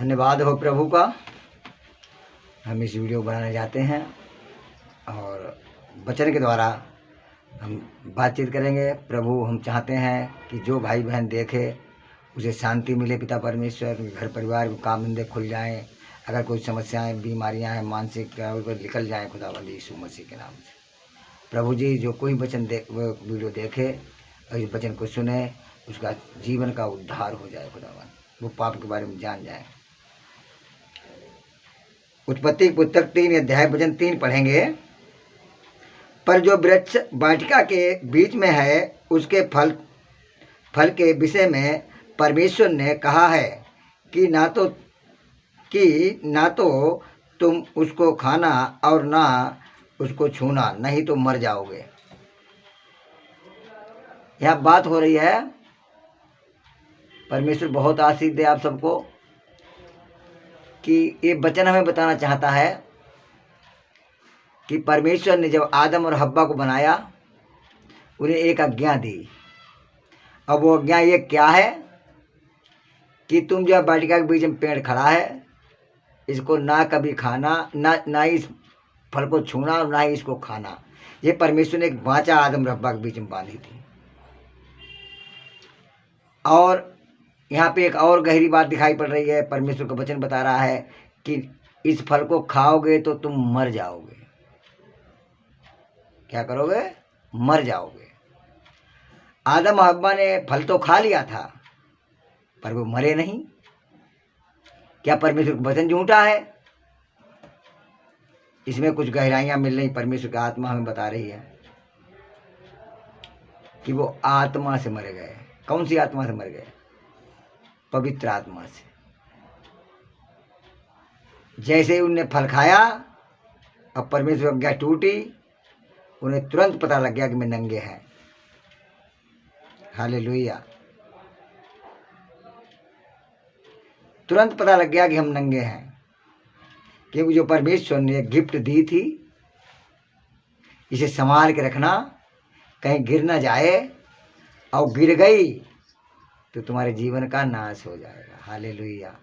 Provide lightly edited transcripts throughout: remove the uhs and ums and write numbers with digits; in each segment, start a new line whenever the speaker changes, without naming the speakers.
धन्यवाद हो प्रभु का। हम इस वीडियो बनाने जाते हैं और वचन के द्वारा हम बातचीत करेंगे। प्रभु हम चाहते हैं कि जो भाई बहन देखे उसे शांति मिले। पिता परमेश्वर घर परिवार को काम धंधे खुल जाएं। अगर कोई समस्याएं बीमारियां हैं मानसिक निकल जाएं खुदावंद यीशु मसीह के नाम से। प्रभु जी जो कोई वचन वीडियो देखे और इस वचन को सुने उसका जीवन का उद्धार हो जाए खुदावंद, वो पाप के बारे में जान जाए। उत्पत्ति पुस्तक 3 अध्याय वचन 3 पढ़ेंगे। पर जो वृक्ष वाटिका के बीच में है उसके फल के विषय में परमेश्वर ने कहा है कि ना तो तुम उसको खाना और ना उसको छूना, नहीं तो मर जाओगे। यह बात हो रही है। परमेश्वर बहुत आशीष दे आप सबको कि ये वचन हमें बताना चाहता है कि परमेश्वर ने जब आदम और हव्वा को बनाया उन्हें एक आज्ञा दी। अब वो आज्ञा ये क्या है कि तुम जो वाटिका के बीच में पेड़ खड़ा है इसको ना कभी खाना, ना इस फल को छूना और ना ही इसको खाना। ये परमेश्वर ने एक वाचा आदम और हव्वा के बीच में बांधी थी। और यहाँ पे एक और गहरी बात दिखाई पड़ रही है। परमेश्वर का वचन बता रहा है कि इस फल को खाओगे तो तुम मर जाओगे। क्या करोगे? मर जाओगे। आदम हव्वा ने फल तो खा लिया था पर वो मरे नहीं। क्या परमेश्वर का वचन झूठा है? इसमें कुछ गहराइयां मिल रही। परमेश्वर की आत्मा हमें बता रही है कि वो आत्मा से मर गए। कौन सी आत्मा से मर गए? पवित्र आत्मा से। जैसे ही उनने फल खाया और परमेश्वर की आज्ञा टूटी, उन्हें तुरंत पता लग गया कि मैं नंगे हैं। हालेलुया। तुरंत पता लग गया कि हम नंगे हैं, क्योंकि जो परमेश्वर ने गिफ्ट दी थी इसे संभाल के रखना, कहीं गिर ना जाए, और गिर गई तो तुम्हारे जीवन का नाश हो जाएगा। हालेलुया।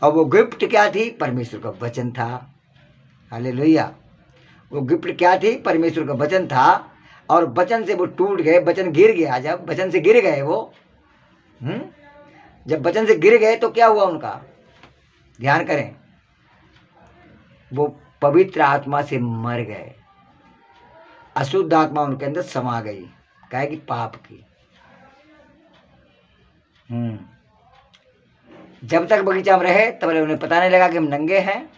और वो गिफ्ट क्या थी? परमेश्वर का वचन था। हालेलुया। वो गिफ्ट क्या थी? परमेश्वर का वचन था। और वचन से वो टूट गए, वचन गिर गया। जब वचन से गिर गए वो जब वचन से गिर गए तो क्या हुआ उनका? ध्यान करें, वो पवित्र आत्मा से मर गए। अशुद्ध आत्मा उनके अंदर समा गई। कहे कि पाप की। जब तक बगीचा में रहे तब उन्हें पता नहीं लगा कि हम नंगे हैं।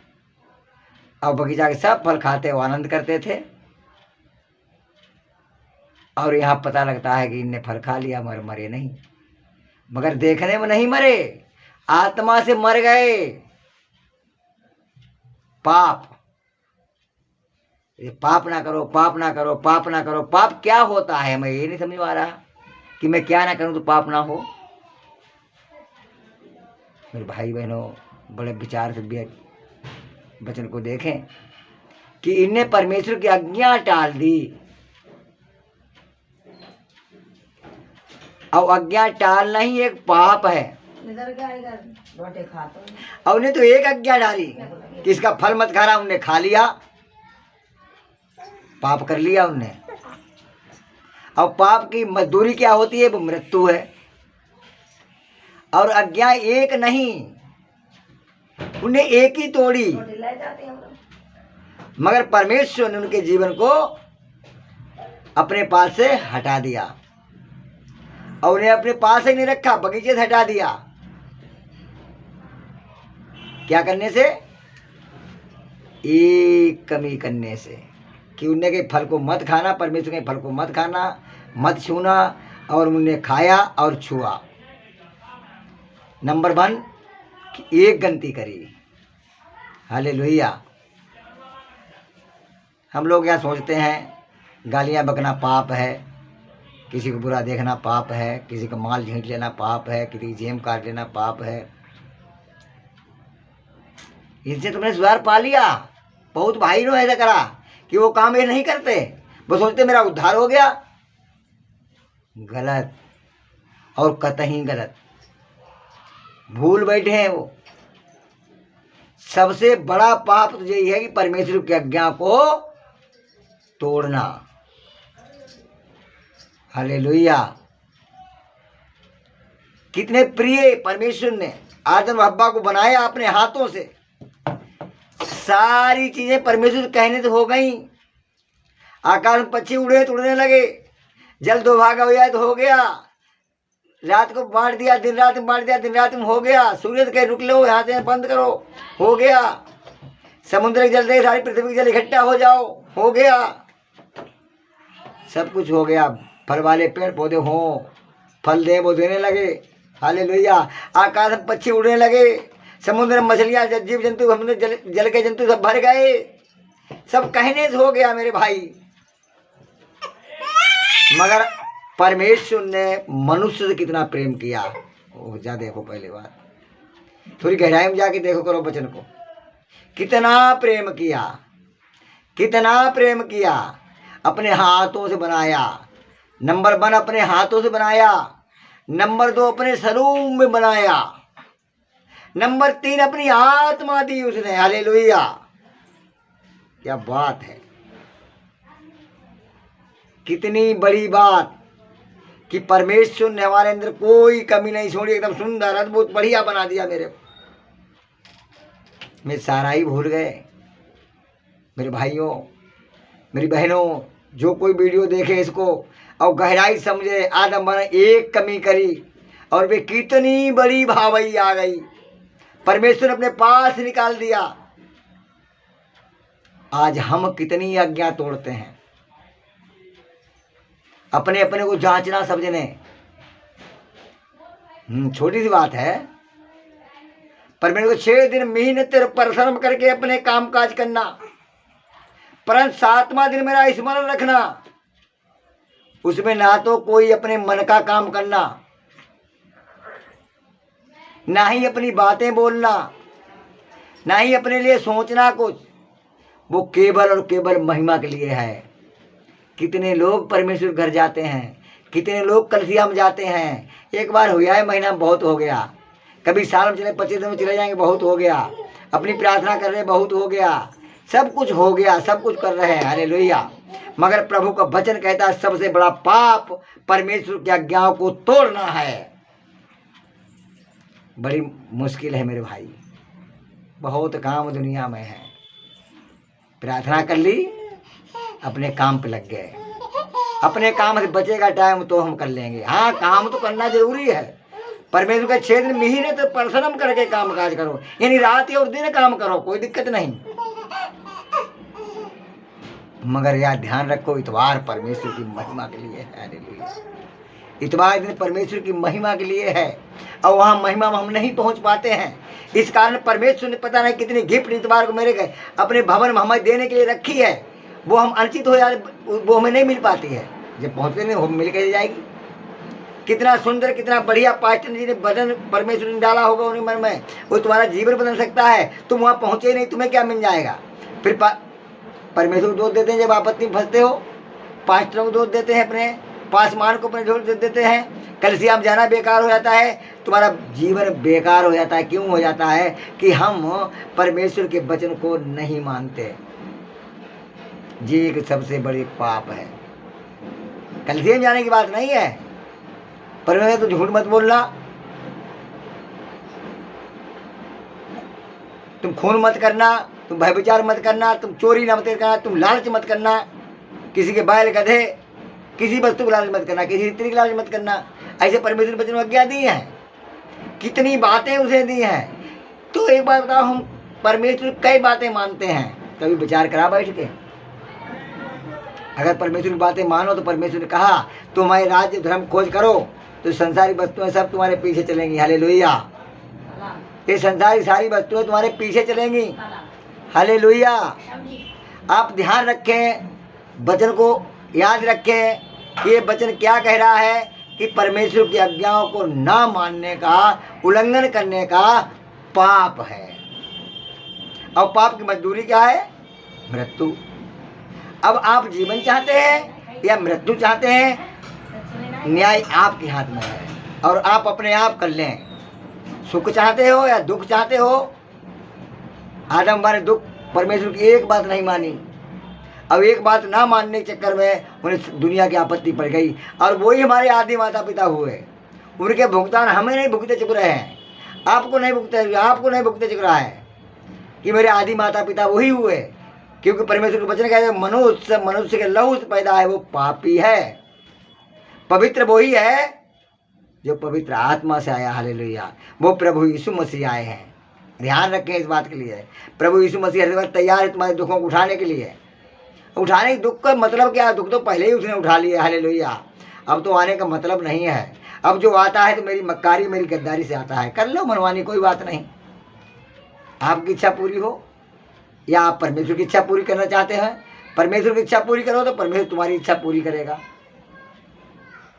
और बगीचा के सब फल खाते वो आनंद करते थे। और यहाँ पता लगता है कि इनने फल खा लिया मगर मरे नहीं। मगर देखने में नहीं मरे, आत्मा से मर गए। पाप, ये पाप ना करो, पाप ना करो, पाप ना करो। पाप क्या होता है? मैं ये नहीं समझ आ रहा कि मैं क्या ना करूं तो पाप ना हो। मेरे भाई बहनों, बड़े विचार से वचन को देखें कि इनने परमेश्वर की आज्ञा टाल दी। और आज्ञा टालना ही एक पाप है। और उन्हें तो एक आज्ञा डाली कि इसका फल मत खाना, उन्हें खा लिया, पाप कर लिया उनने। और पाप की मजदूरी क्या होती है? वो मृत्यु है। और आज्ञा एक नहीं, उन्हें एक ही तोड़ी। मगर परमेश्वर ने उनके जीवन को अपने पास से हटा दिया और उन्हें अपने पास ही नहीं रखा, बगीचे से हटा दिया। क्या करने से? एक कमी करने से कि उनने के फल को मत खाना, परमेश्वर के फल को मत खाना, मत छूना। और उन्होंने खाया और छुआ। नंबर 1 कि एक गलती करी। हालेलुया। हम लोग क्या सोचते हैं? गालियां बकना पाप है, किसी को बुरा देखना पाप है, किसी का माल झींट लेना पाप है, किसी की जेब काट लेना पाप है। इनसे तुमने सुधार पा लिया। बहुत भाई ने ऐसा करा कि वो काम ये नहीं करते, वो सोचते मेरा उद्धार हो गया। गलत, और कतई गलत। भूल बैठे हैं वो। सबसे बड़ा पाप तो यही है कि परमेश्वर की आज्ञा को तोड़ना। हालेलुया। कितने प्रिय परमेश्वर ने आदम और हव्वा को बनाया अपने हाथों से। सारी चीजें परमेश्वर कहने से हो गई। आकाश में पक्षी उड़े तो उड़ने लगे, जल दो भागा हो जाए तो हो गया, रात को बांट दिया, दिन रात में बांट दिया, दिन रात में हो गया, सूरज कहे रुक लो, यहाँ से बंद करो, हो गया, समुद्र के जल दे, सारी पृथ्वी के जल इकट्ठा हो जाओ, हो गया, सब कुछ हो गया। फल वाले पेड़ पौधे हों, फल दे, वो देने लगे। हालेलुया। आकाश में पक्षी उड़ने लगे, समुद्र में मछलियां, जीव जंतु, हमने जल के जंतु सब भर गए, सब कहने से हो गया मेरे भाई। मगर परमेश्वर ने मनुष्य से कितना प्रेम किया, वो जा देखो पहले बात, थोड़ी गहराई में जाके देखो करो वचन को। कितना प्रेम किया, कितना प्रेम किया। अपने हाथों से बनाया। नंबर 1 अपने हाथों से बनाया। नंबर 2 अपने स्वरूप में बनाया। नंबर 3 अपनी आत्मा दी उसने। हालेलुया। क्या बात है, कितनी बड़ी बात कि परमेश्वर ने हमारे अंदर कोई कमी नहीं छोड़ी, एकदम सुंदर अद्भुत बढ़िया बना दिया मेरे को। मैं सारा ही भूल गए मेरे भाइयों, मेरी बहनों। जो कोई वीडियो देखे इसको और गहराई समझे, आदम बना एक कमी करी और वे कितनी बड़ी भावई आ गई, परमेश्वर ने अपने पास निकाल दिया। आज हम कितनी आज्ञा तोड़ते हैं, अपने अपने को जांचना समझने। छोटी सी बात है, परमेश्वर को 6 दिन मेहनत और परिश्रम करके अपने काम काज करना, परंतु 7वां दिन मेरा स्मरण रखना। उसमें ना तो कोई अपने मन का काम करना, ना ही अपनी बातें बोलना, ना ही अपने लिए सोचना कुछ। वो केवल और केवल महिमा के लिए है। कितने लोग परमेश्वर घर जाते हैं, कितने लोग कलसिया में जाते हैं। एक बार हुआ है, महीना बहुत हो गया, कभी साल में चले, 25 दिन में चले जाएंगे, बहुत हो गया। अपनी प्रार्थना कर रहे, बहुत हो गया, सब कुछ हो गया, सब कुछ कर रहे हैं। हालेलुया। मगर प्रभु का वचन कहता है सबसे बड़ा पाप परमेश्वर की आज्ञाओं को तोड़ना है। बड़ी मुश्किल है मेरे भाई, बहुत काम दुनिया में है। प्रार्थना कर ली, अपने काम पे लग गए, अपने काम से बचेगा टाइम तो हम कर लेंगे। हाँ, काम तो करना जरूरी है। परमेश्वर का 6 दिन महीने तो परिश्रम करके काम काज करो, यानी रात और दिन काम करो, कोई दिक्कत नहीं। मगर यार ध्यान रखो, इतवार परमेश्वर की महिमा के लिए है। हालेलुया। इतवार दिन परमेश्वर की महिमा के लिए है, और वहाँ महिमा में हम नहीं पहुँच पाते हैं। इस कारण परमेश्वर ने पता नहीं कितनी गिफ्ट इतवार को मेरे गए अपने भवन में हमें देने के लिए रखी है। वो हम अनुचित हो जाए, वो हमें नहीं मिल पाती है। जब पहुँचते नहीं, वो मिल के जाएगी। कितना सुंदर, कितना बढ़िया पास्टर जी ने बदन परमेश्वर ने डाला होगा उन्हें मन में, वो तुम्हारा जीवन बदल सकता है। तुम वहाँ पहुँचे नहीं, तुम्हें क्या मिल जाएगा। फिर परमेश्वर को दोष देते हैं जब आपत्ति में फंसते हो, पास्टरों को दोष देते हैं, अपने पासमान को अपने दोष देते हैं, कलसिया में जाना बेकार हो जाता है, तुम्हारा जीवन बेकार हो जाता है। क्यों हो जाता है? कि हम परमेश्वर के वचन को नहीं मानते। ये एक सबसे बड़ी पाप है। कलसिया में जाने की बात नहीं है, परमेश्वर तो झूठ मत बोलना, तुम खून मत करना, तुम व्यभिचार मत करना, तुम चोरी मत करना, तुम लालच मत करना, किसी के बैल गधे किसी वस्तु को लालच मत करना, किसी स्त्री की लालच मत करना। ऐसे परमेश्वर वचन में आज्ञा दी है, कितनी बातें उसे दी हैं। तो एक बात बताओ, हम परमेश्वर कई बातें मानते हैं, कभी विचार करा बैठ के? अगर परमेश्वर की बातें मानो तो परमेश्वर ने कहा तुम्हारे राज्य धर्म खोज करो तो संसारी वस्तुएं सब तुम्हारे पीछे चलेंगी। हालेलुया। ये संसारी सारी वस्तुएं तुम्हारे पीछे चलेंगी। हालेलुया। आप ध्यान रखें, वचन को याद रखें कि ये वचन क्या कह रहा है कि परमेश्वर की आज्ञाओं को ना मानने का, उल्लंघन करने का पाप है। और पाप की मजदूरी क्या है? मृत्यु। अब आप जीवन चाहते हैं या मृत्यु चाहते हैं? न्याय आपके हाथ में है और आप अपने आप कर लें। सुख चाहते हो या दुख चाहते हो? आदम हमारे दुख परमेश्वर की एक बात नहीं मानी। अब एक बात ना मानने के चक्कर में उन्हें दुनिया की आपत्ति पड़ गई, और वही हमारे आदि माता पिता हुए। उनके भुगतान हमें नहीं भुगते चुक रहे हैं, आपको नहीं भुगते चुक रहा है कि मेरे आदि माता पिता वही हुए। क्योंकि परमेश्वर के वचन कहते हैं मनुष्य के लहू से पैदा है वो पापी है, पवित्र वही है जो पवित्र आत्मा से आया। हालेलुया। वो प्रभु यीशु मसीह आए हैं। ध्यान रखें इस बात के लिए, प्रभु यीशु मसीह हर वक्त तैयार है तुम्हारे दुखों को उठाने के लिए। उठाने के दुख का मतलब क्या? दुख तो पहले ही उसने उठा लिया। हालेलुया। अब तो आने का मतलब नहीं है। अब जो आता है तो मेरी मक्कारी मेरी गद्दारी से आता है। कर लो मनमानी, कोई बात नहीं। आपकी इच्छा पूरी हो या आप परमेश्वर की इच्छा पूरी करना चाहते हैं, परमेश्वर की इच्छा पूरी करो तो परमेश्वर तुम्हारी इच्छा पूरी करेगा।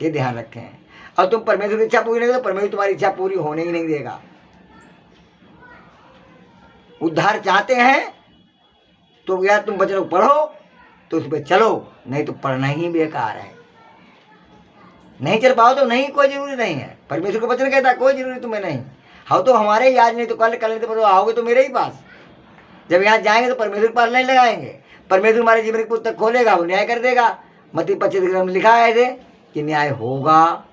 ये ध्यान रखें। और तुम परमेश्वर की इच्छा पूरी नहीं करो तो परमेश्वर तुम्हारी इच्छा पूरी होने ही नहीं देगा। उद्धार चाहते हैं तो या तुम वचन को पढ़ो तो उस पर चलो, नहीं तो पढ़ना ही बेकार है। नहीं चल पाओ तो नहीं, कोई जरूरी नहीं है। परमेश्वर का वचन कहता है कोई जरूरी तुम्हें नहीं। हाँ तो हमारे ही आज नहीं तो कल, कल नहीं तो परसों आओगे तो मेरे ही पास। जब यहाँ जाएंगे तो परमेश्वर के पास नहीं लगाएंगे। परमेश्वर हमारे जीवन की पुस्तक खोलेगा, वो न्याय कर देगा। मत्ती 25 में लिखा है ऐसे कि न्याय होगा।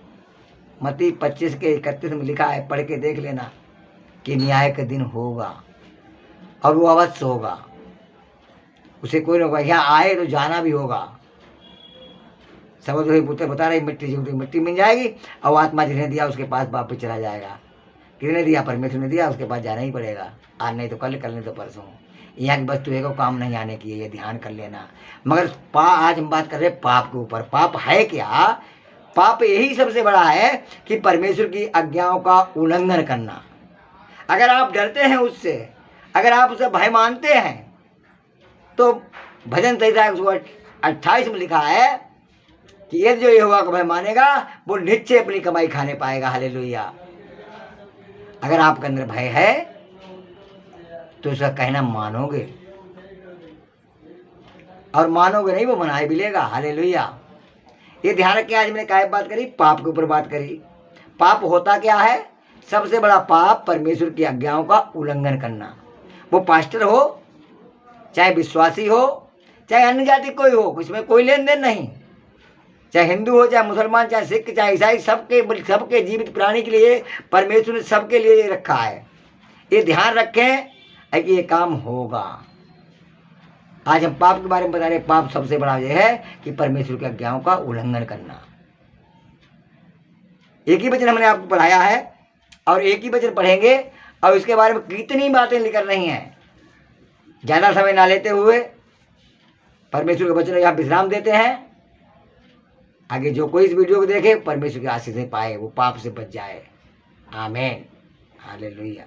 मत्ती 25:31 में लिखा है, पढ़ के देख लेना कि न्याय का दिन होगा और वो अवश्य होगा। उसे कोई ना यहाँ आए तो जाना भी होगा। समझ वही पुत्र बता रही, मिट्टी से मिट्टी मिल जाएगी और आत्मा जिसने दिया उसके पास वापस चला जाएगा। किसने दिया? परमेश्वर ने दिया, उसके पास जाना ही पड़ेगा। आज नहीं तो कल, कल नहीं तो परसों। यहाँ की वस्तु है को काम नहीं आने की है, ये ध्यान कर लेना। मगर आज हम बात कर रहे हैं पाप के ऊपर। पाप है क्या? पाप यही सबसे बड़ा है कि परमेश्वर की आज्ञाओं का उल्लंघन करना। अगर आप डरते हैं उससे, अगर आप उसे भय मानते हैं, तो भजन संहिता 128 में लिखा है कि ये जो यहोवा का भय मानेगा वो निश्चय अपनी कमाई खाने पाएगा। हालेलुया। अगर आपके अंदर भय है तो उसका कहना मानोगे, और मानोगे नहीं वो मनाए भी लेगा। हालेलुया। ये ध्यान रखें। आज मैंने क्या बात करी? पाप के ऊपर बात करी। पाप होता क्या है? सबसे बड़ा पाप परमेश्वर की आज्ञाओं का उल्लंघन करना। वो पास्टर हो, चाहे विश्वासी हो, चाहे अन्य जाति कोई हो, इसमें कोई लेन देन नहीं। चाहे हिंदू हो, चाहे मुसलमान, चाहे सिख, चाहे ईसाई, सबके जीवित प्राणी के लिए परमेश्वर ने सबके लिए रखा है। ये ध्यान रखें कि ये काम होगा। आज हम पाप के बारे में बता रहे। पाप सबसे बड़ा यह है कि परमेश्वर की आज्ञाओं का उल्लंघन करना। एक ही वचन हमने आपको पढ़ाया है और एक ही वचन पढ़ेंगे और इसके बारे में कितनी बातें लिखकर नहीं है। ज़्यादा समय ना लेते हुए परमेश्वर के वचन यहाँ विश्राम देते हैं। आगे जो कोई इस वीडियो को देखे परमेश्वर की आशीष पाए, वो पाप से बच जाए। आमीन। हालेलुया।